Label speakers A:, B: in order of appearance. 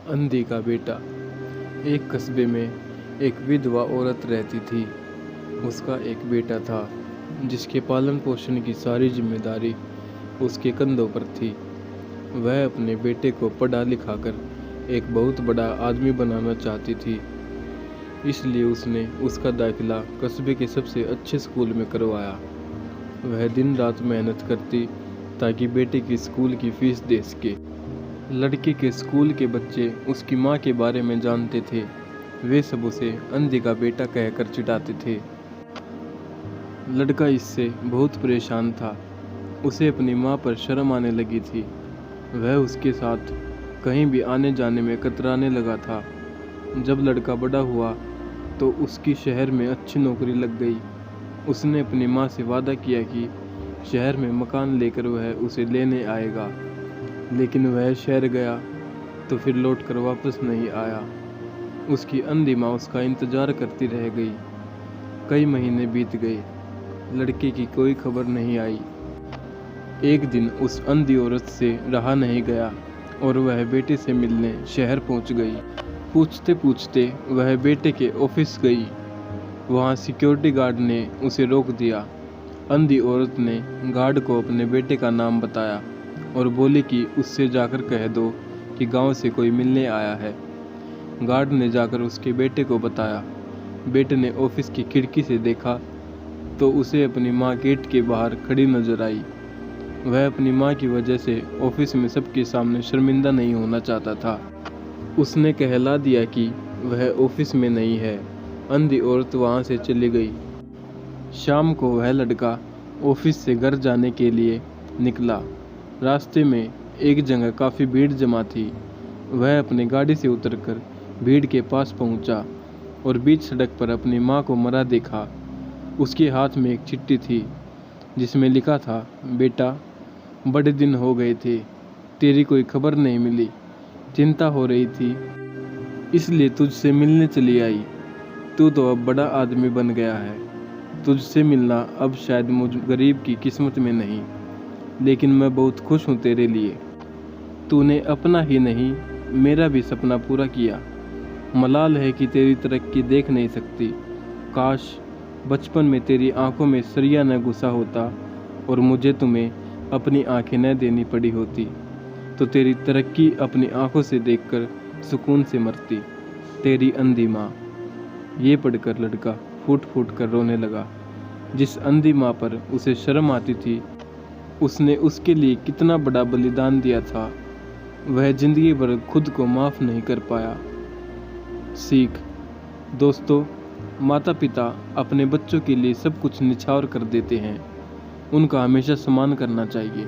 A: अंधी का बेटा। एक कस्बे में एक विधवा औरत रहती थी। उसका एक बेटा था जिसके पालन पोषण की सारी जिम्मेदारी उसके कंधों पर थी। वह अपने बेटे को पढ़ा लिखा कर एक बहुत बड़ा आदमी बनाना चाहती थी, इसलिए उसने उसका दाखिला कस्बे के सबसे अच्छे स्कूल में करवाया। वह दिन रात मेहनत करती ताकि बेटे की स्कूल की फीस दे सके। लड़के के स्कूल के बच्चे उसकी माँ के बारे में जानते थे। वे सब उसे अंधी का बेटा कहकर चिढ़ाते थे। लड़का इससे बहुत परेशान था। उसे अपनी माँ पर शर्म आने लगी थी। वह उसके साथ कहीं भी आने जाने में कतराने लगा था। जब लड़का बड़ा हुआ तो उसकी शहर में अच्छी नौकरी लग गई। उसने अपनी माँ से वादा किया कि शहर में मकान लेकर वह उसे लेने आएगा, लेकिन वह शहर गया तो फिर लौटकर वापस नहीं आया। उसकी अंधी माँ उसका इंतजार करती रह गई। कई महीने बीत गए, लड़के की कोई खबर नहीं आई। एक दिन उस अंधी औरत से रहा नहीं गया और वह बेटे से मिलने शहर पहुंच गई। पूछते पूछते वह बेटे के ऑफिस गई। वहां सिक्योरिटी गार्ड ने उसे रोक दिया। अंधी औरत ने गार्ड को अपने बेटे का नाम बताया और बोली कि उससे जाकर कह दो कि गांव से कोई मिलने आया है। गार्ड ने जाकर उसके बेटे को बताया। बेटे ने ऑफिस की खिड़की से देखा तो उसे अपनी माँ गेट के बाहर खड़ी नजर आई। वह अपनी माँ की वजह से ऑफिस में सबके सामने शर्मिंदा नहीं होना चाहता था। उसने कहला दिया कि वह ऑफिस में नहीं है। अंधी औरत वहाँ से चली गई। शाम को वह लड़का ऑफिस से घर जाने के लिए निकला। रास्ते में एक जगह काफ़ी भीड़ जमा थी। वह अपनी गाड़ी से उतरकर भीड़ के पास पहुंचा और बीच सड़क पर अपनी माँ को मरा देखा। उसके हाथ में एक चिट्ठी थी जिसमें लिखा था, बेटा, बड़े दिन हो गए थे, तेरी कोई खबर नहीं मिली। चिंता हो रही थी इसलिए तुझसे मिलने चली आई। तू तो अब बड़ा आदमी बन गया है। तुझसे मिलना अब शायद मुझ गरीब की किस्मत में नहीं, लेकिन मैं बहुत खुश हूँ तेरे लिए। तूने अपना ही नहीं मेरा भी सपना पूरा किया। मलाल है कि तेरी तरक्की देख नहीं सकती। काश बचपन में तेरी आंखों में सरिया न घुसा होता और मुझे तुम्हें अपनी आंखें न देनी पड़ी होती, तो तेरी तरक्की अपनी आंखों से देखकर सुकून से मरती। तेरी अंधी माँ। ये पढ़कर लड़का फूट फूट कर रोने लगा। जिस अंधी माँ पर उसे शर्म आती थी, उसने उसके लिए कितना बड़ा बलिदान दिया था, वह जिंदगी भर खुद को माफ़ नहीं कर पाया। सीख। दोस्तों, माता पिता अपने बच्चों के लिए सब कुछ निछावर कर देते हैं। उनका हमेशा सम्मान करना चाहिए।